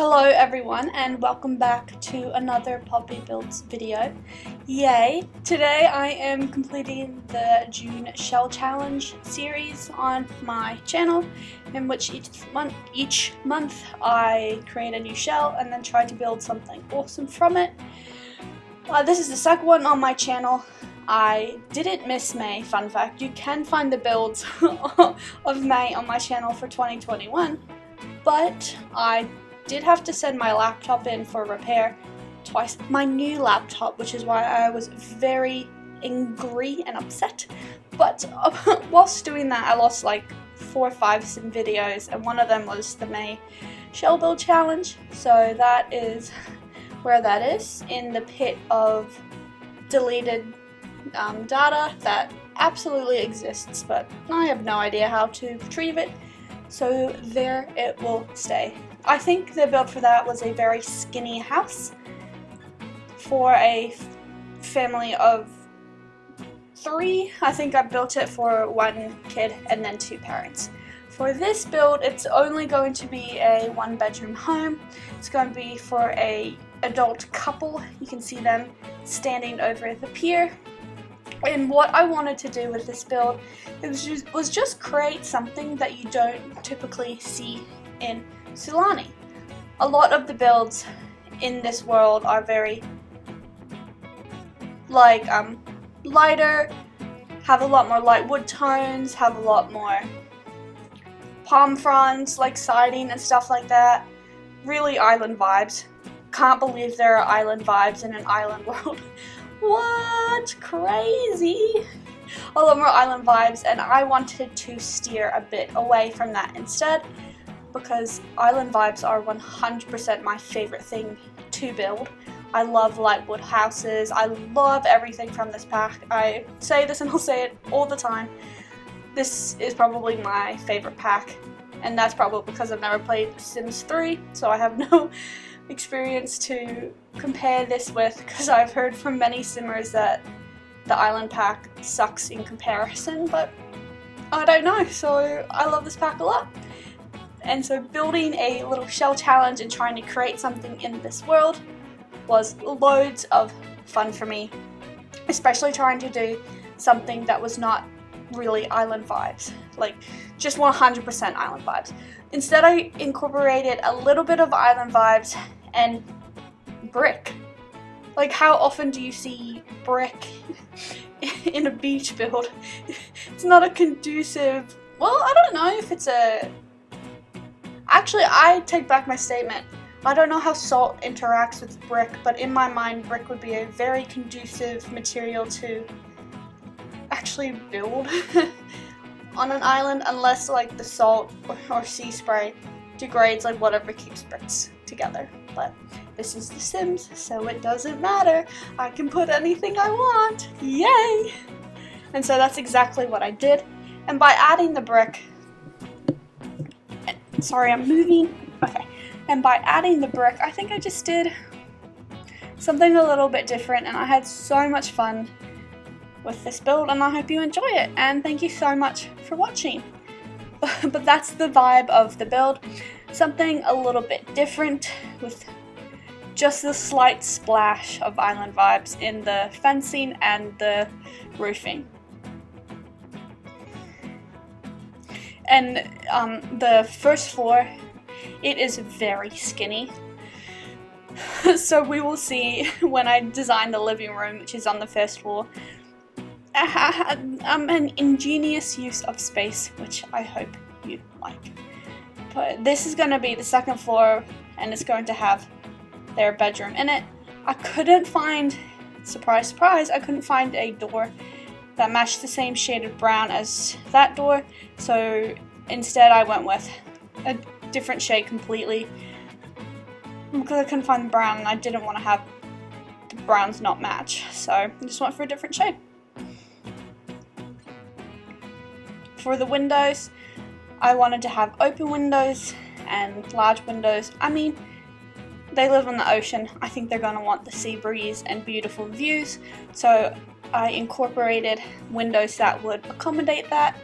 Hello everyone and welcome back to another Poppy Builds video. Yay! Today I am completing the June Shell Challenge series on my channel, in which each month I create a new shell and then try to build something awesome from it. This is the second one on my channel. I didn't miss May, fun fact. You can find the builds of May on my channel for 2021, but I did have to send my laptop in for repair twice. My new laptop, which is why I was very angry and upset. But whilst doing that, I lost like 4 or 5 sim videos, and one of them was the May Shell Build Challenge. So that is where that is, in the pit of deleted data that absolutely exists, but I have no idea how to retrieve it. So there it will stay. I think the build for that was a very skinny house for a family of 3. I think I built it for 1 kid and then 2 parents. For this build, it's only going to be a 1-bedroom home. It's going to be for a adult couple. You can see them standing over the pier. And what I wanted to do with this build was just create something that you don't typically see in Sulani. A lot of the builds in this world are very lighter, have a lot more light wood tones, have a lot more palm fronds, like siding and stuff like that. Really island vibes. Can't believe there are island vibes in an island world. What? Crazy! A lot more island vibes, and I wanted to steer a bit away from that instead, because island vibes are 100% my favorite thing to build. I love light wood houses. I love everything from this pack. I say this and I'll say it all the time. This is probably my favorite pack, and that's probably because I've never played Sims 3, so I have no experience to compare this with, because I've heard from many simmers that the island pack sucks in comparison, but I don't know, so I love this pack a lot. And so building a little shell challenge and trying to create something in this world was loads of fun for me, especially trying to do something that was not really island vibes, like just 100% island vibes. Instead, I incorporated a little bit of island vibes and brick. Like, how often do you see brick in a beach build? It's not a conducive, well, I don't know if it's a... Actually, I take back my statement. I don't know how salt interacts with brick, but in my mind, brick would be a very conducive material to actually build on an island, unless like the salt or sea spray degrades like whatever keeps bricks together. But this is The Sims, so it doesn't matter. I can put anything I want. Yay! And so that's exactly what I did. And by adding the brick, sorry, I'm moving. Okay. And by adding the brick, I think I just did something a little bit different, and I had so much fun with this build, and I hope you enjoy it, and thank you so much for watching. But that's the vibe of the build. Something a little bit different, with just a slight splash of island vibes in the fencing and the roofing. And the first floor, it is very skinny. So we will see when I design the living room, which is on the first floor. An ingenious use of space, which I hope you like. But this is going to be the second floor, and it's going to have their bedroom in it. I couldn't find, surprise surprise, I couldn't find a door that matched the same shade of brown as that door, so instead I went with a different shade completely, because I couldn't find the brown and I didn't want to have the browns not match, so I just went for a different shade. For the windows, I wanted to have open windows and large windows. I mean, they live on the ocean. I think they're going to want the sea breeze and beautiful views, so I incorporated windows that would accommodate that.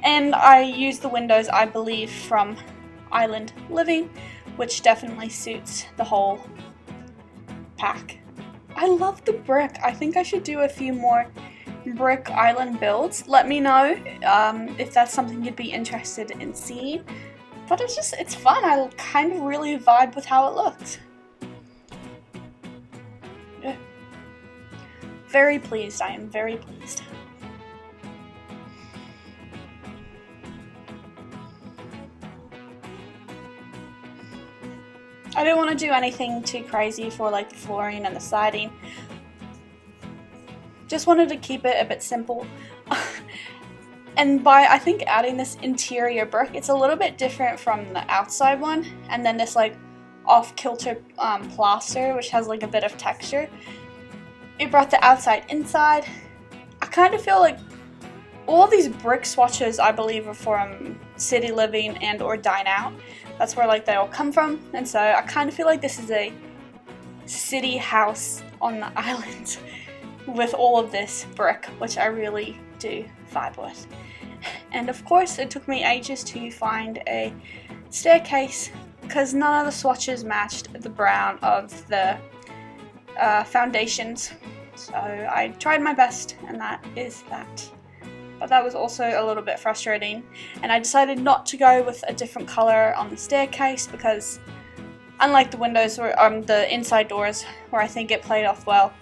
And I used the windows, I believe, from Island Living, which definitely suits the whole pack. I love the brick. I think I should do a few more brick island builds. Let me know if that's something you'd be interested in seeing. But it's fun. I kind of really vibe with how it looks. Yeah. Very pleased. I am very pleased. I don't want to do anything too crazy for like the flooring and the siding. Just wanted to keep it a bit simple. And by, I think, adding this interior brick, it's a little bit different from the outside one. And then this like off-kilter plaster, which has like a bit of texture. It brought the outside inside. I kind of feel like all these brick swatches, I believe, are from City Living and or Dine Out. That's where like they all come from. And so I kind of feel like this is a city house on the island with all of this brick, which I really do vibe with. And of course it took me ages to find a staircase because none of the swatches matched the brown of the foundations. So I tried my best, and that is that. But that was also a little bit frustrating, and I decided not to go with a different color on the staircase because unlike the windows or the inside doors where I think it played off well,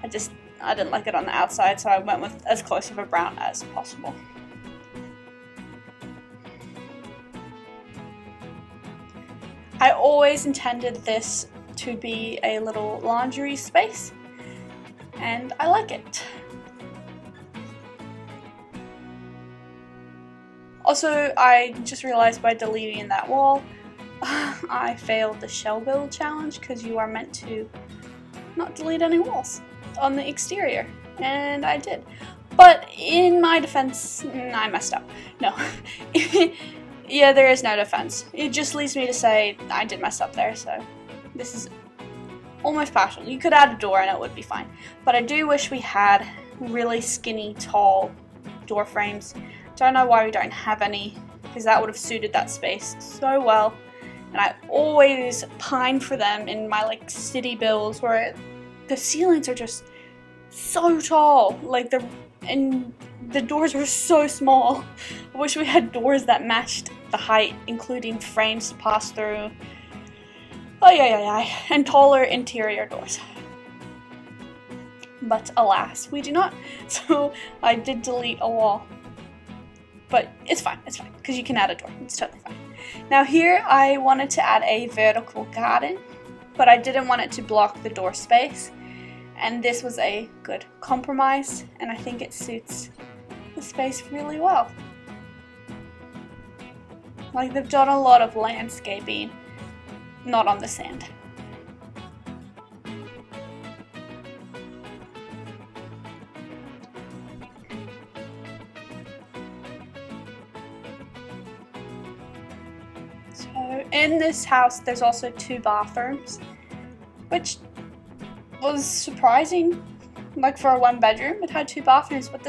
I didn't like it on the outside, so I went with as close of a brown as possible. I always intended this to be a little laundry space, and I like it. Also, I just realized by deleting that wall, I failed the shell build challenge because you are meant to not delete any walls on the exterior, and I did. But in my defense, I messed up. No. Yeah, there is no defense. It just leads me to say I did mess up there, so this is almost partial. You could add a door and it would be fine. But I do wish we had really skinny, tall door frames. Don't know why we don't have any, because that would have suited that space so well. And I always pine for them in my like city builds where the ceilings are just so tall, like and the doors are so small. I wish we had doors that matched the height, including frames to pass through. Oh yeah, and taller interior doors. But alas, we do not. So I did delete a wall. But it's fine, because you can add a door. It's totally fine. Now here I wanted to add a vertical garden, but I didn't want it to block the door space. And this was a good compromise, and I think it suits the space really well. Like, they've done a lot of landscaping, not on the sand. So in this house there's also 2 bathrooms, which was surprising. Like, for a 1-bedroom it had 2 bathrooms, but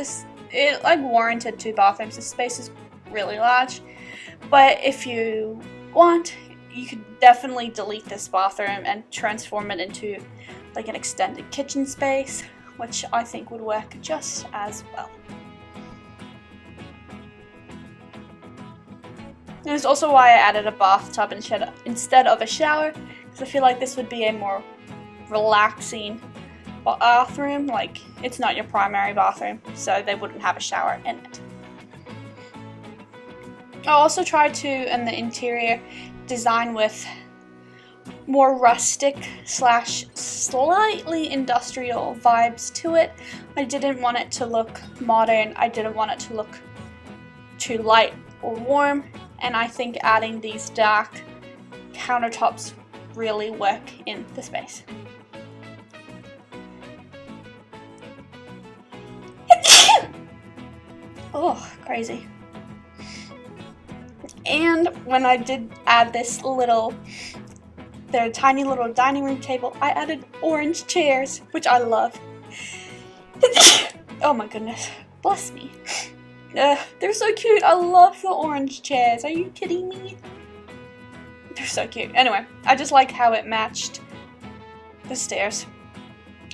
it like warranted 2 bathrooms. The space is really large, but if you want, you could definitely delete this bathroom and transform it into like an extended kitchen space, which I think would work just as well. And it's also why I added a bathtub instead of a shower, because I feel like this would be a more relaxing bathroom. Like, it's not your primary bathroom, so they wouldn't have a shower in it. I also tried to, in the interior, design with more rustic / slightly industrial vibes to it. I didn't want it to look modern. I didn't want it to look too light or warm. And I think adding these dark countertops really work in the space. Oh, crazy. And when I did add this their tiny little dining room table, I added orange chairs, which I love. Oh my goodness, bless me. They're so cute. I love the orange chairs. Are you kidding me? They're so cute. Anyway, I just like how it matched the stairs.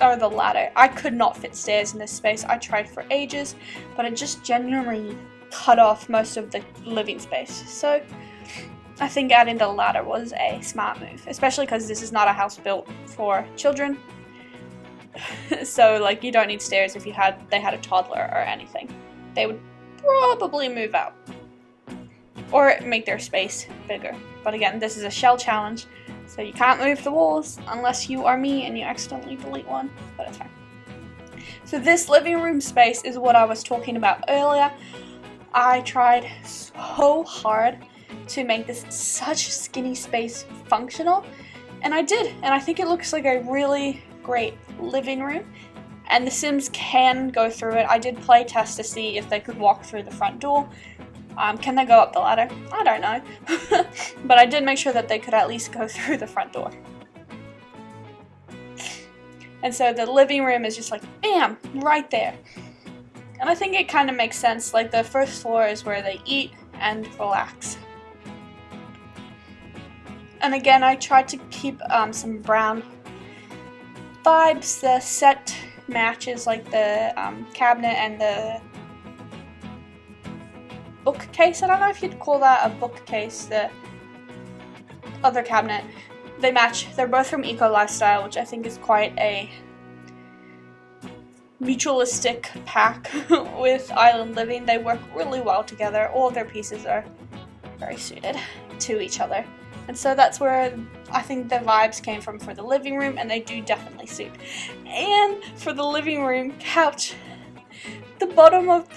Or the ladder. I could not fit stairs in this space. I tried for ages, but it just genuinely cut off most of the living space. So I think adding the ladder was a smart move, especially because this is not a house built for children. So like you don't need stairs if they had a toddler or anything. They would probably move out or make their space bigger. But again, this is a shell challenge, so you can't move the walls unless you are me and you accidentally delete one, but it's fine. So this living room space is what I was talking about earlier. I tried so hard to make this such skinny space functional, and I did, and I think it looks like a really great living room. And the Sims can go through it. I did play test to see if they could walk through the front door. Can they go up the ladder? I don't know. But I did make sure that they could at least go through the front door. And so the living room is just like, bam, right there. And I think it kind of makes sense. Like the first floor is where they eat and relax. And again, I tried to keep some brown vibes. The set matches like the cabinet and the bookcase. I don't know if you'd call that a bookcase, the other cabinet. They match. They're both from Eco Lifestyle, which I think is quite a mutualistic pack with Island Living. They work really well together. All of their pieces are very suited to each other. And so that's where I think the vibes came from for the living room, and they do definitely suit. And for the living room couch, the bottom of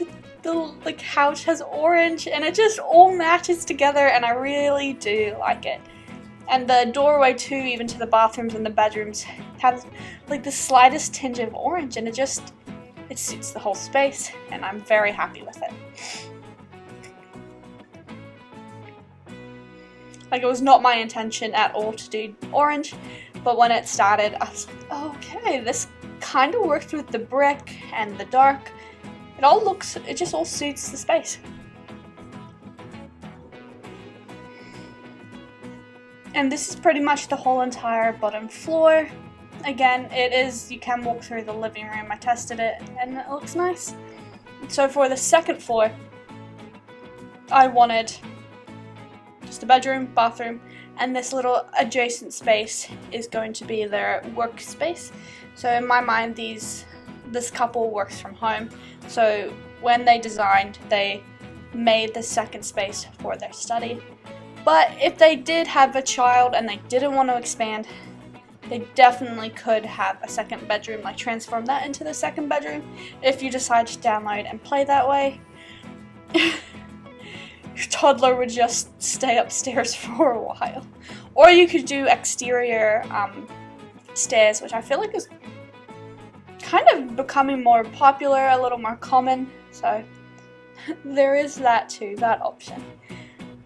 the couch has orange, and it just all matches together, and I really do like it. And the doorway too, even to the bathrooms and the bedrooms, has like the slightest tinge of orange, and it suits the whole space, and I'm very happy with it. Like, it was not my intention at all to do orange, but when it started, I was like, oh, okay, this kind of works with the brick and the dark. It just all suits the space. And this is pretty much the whole entire bottom floor. Again, you can walk through the living room. I tested it and it looks nice. So for the second floor, I wanted just a bedroom, bathroom, and this little adjacent space is going to be their workspace. So in my mind, this couple works from home. So when they designed, they made the second space for their study. But if they did have a child and they didn't want to expand, they definitely could have a second bedroom, like transform that into the second bedroom if you decide to download and play that way. Your toddler would just stay upstairs for a while. Or you could do exterior stairs, which I feel like is kind of becoming more popular, a little more common. So there is that too, that option.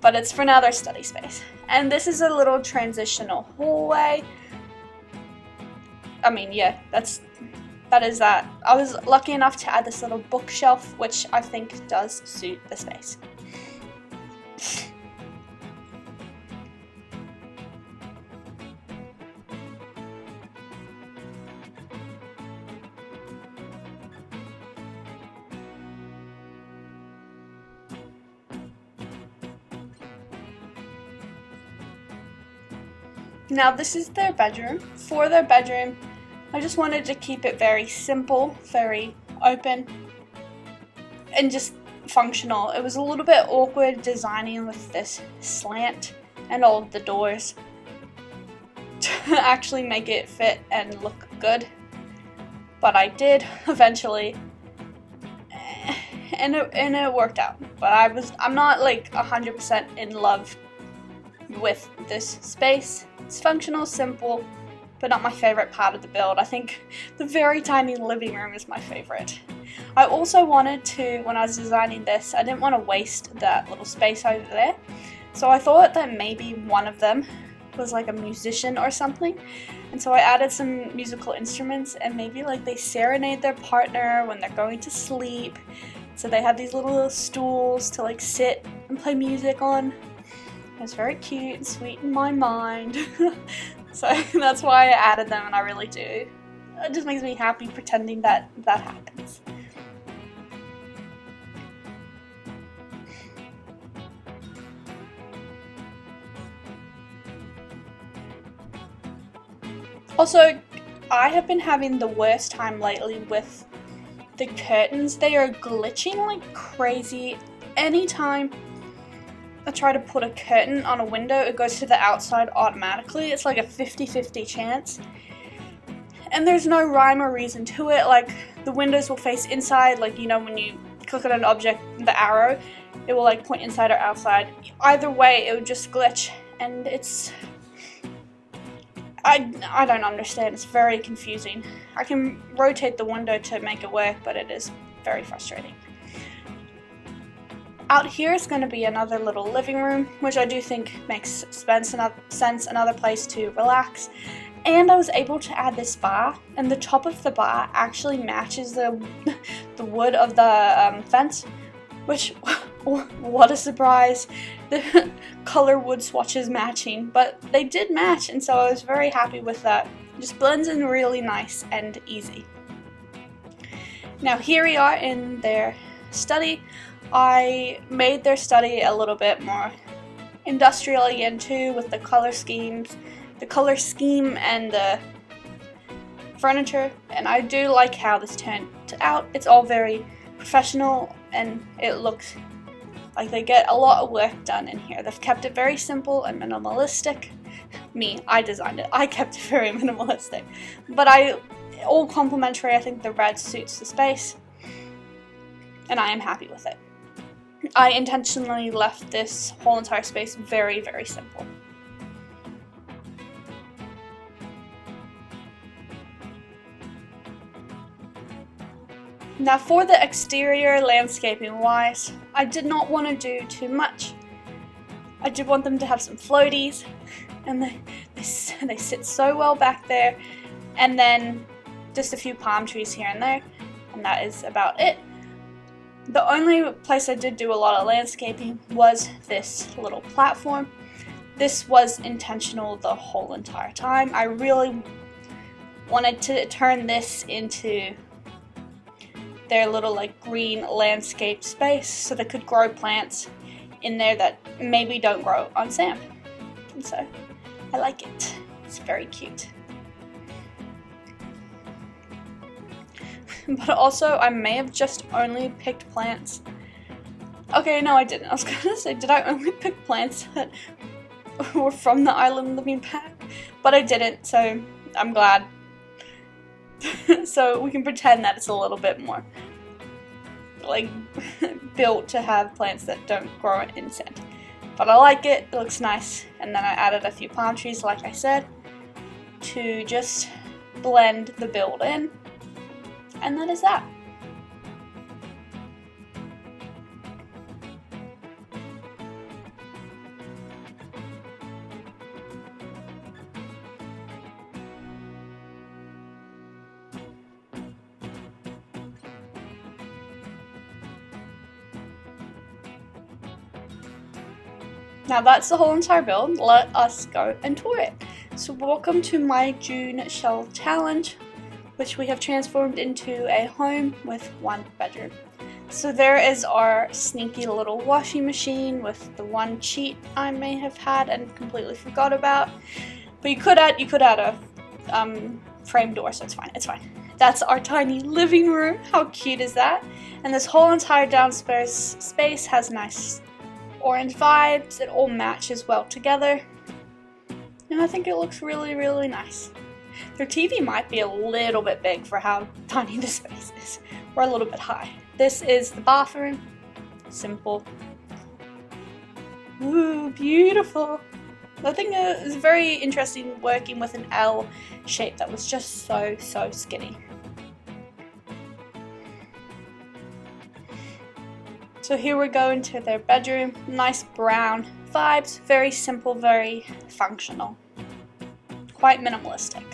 But it's for now their study space. And this is a little transitional hallway. I mean, yeah, that is that. I was lucky enough to add this little bookshelf, which I think does suit the space. Now this is their bedroom. For their bedroom, I just wanted to keep it very simple, very open, and just functional. It was a little bit awkward designing with this slant and all of the doors to actually make it fit and look good. But I did eventually, and it worked out. But I'm not like 100% in love with this space. It's functional, simple, but not my favorite part of the build. I think the very tiny living room is my favorite. I also wanted to, when I was designing this, I didn't want to waste that little space over there. So I thought that maybe one of them was like a musician or something. And so I added some musical instruments, and maybe like they serenade their partner when they're going to sleep. So they have these little stools to like sit and play music on. It's very cute and sweet in my mind. So that's why I added them, and I really do. It just makes me happy pretending that that happens. Also, I have been having the worst time lately with the curtains. They are glitching like crazy. Anytime I try to put a curtain on a window, it goes to the outside automatically. It's like a 50-50 chance. And there's no rhyme or reason to it. Like, the windows will face inside, like, you know, when you click on an object, the arrow, it will like point inside or outside. Either way, it would just glitch, and it's... I don't understand. It's very confusing. I can rotate the window to make it work, but it is very frustrating. Out here is going to be another little living room, which I do think makes sense, another place to relax. And I was able to add this bar, and the top of the bar actually matches the wood of the fence, which, what a surprise. The color wood swatches matching, but they did match, and so I was very happy with that. It just blends in really nice and easy. Now here we are in their study. I made their study a little bit more industrial again too, with the color scheme and the furniture, and I do like how this turned out. It's all very professional, and it looks like they get a lot of work done in here. They've kept it very simple and minimalistic. I designed it. I kept it very minimalistic, but all complimentary. I think the red suits the space, and I am happy with it. I intentionally left this whole entire space very, very simple. Now for the exterior landscaping wise, I did not want to do too much. I did want them to have some floaties, and they sit so well back there, and then just a few palm trees here and there, and that is about it. The only place I did do a lot of landscaping was this little platform. This was intentional the whole entire time. I really wanted to turn this into their little like green landscape space so they could grow plants in there that maybe don't grow on sand. And so I like it. It's very cute. But also, I may have just only picked plants. Okay, no I didn't. I was gonna say, did I only pick plants that were from the Island Living pack? But I didn't, so I'm glad. So we can pretend that it's a little bit more like built to have plants that don't grow in sand. But I like it. It looks nice. And then I added a few palm trees, like I said, to just blend the build in. And that is that. Now that's the whole entire build. Let us go and tour it. So welcome to my June shell challenge, which we have transformed into a home with one bedroom. So there is our sneaky little washing machine with the one cheat I may have had and completely forgot about. But you could add a frame door, so it's fine. It's fine. That's our tiny living room. How cute is that? And this whole entire downstairs space has nice orange vibes. It all matches well together, and I think it looks really, really nice. Their TV might be a little bit big for how tiny the space is, or a little bit high. This is the bathroom. Simple. Ooh, beautiful. I think it was very interesting working with an L shape that was just so skinny. So here we go into their bedroom. Nice brown vibes, very simple, very functional. Quite minimalistic.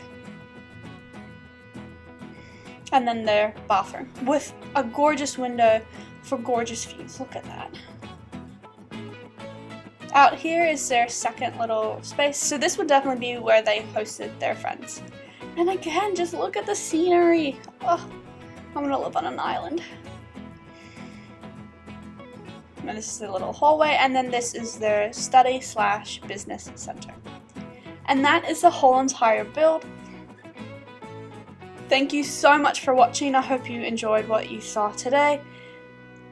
And then their bathroom with a gorgeous window for gorgeous views. Look at that. Out here is their second little space, so this would definitely be where they hosted their friends. And again, just look at the scenery. Oh, I'm gonna live on an island. And this is the little hallway, and then this is their study/business center. And that is the whole entire build. Thank you so much for watching. I hope you enjoyed what you saw today.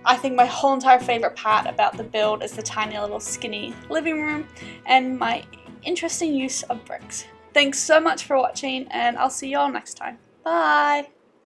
I think my whole entire favorite part about the build is the tiny little skinny living room and my interesting use of bricks. Thanks so much for watching, and I'll see you all next time. Bye!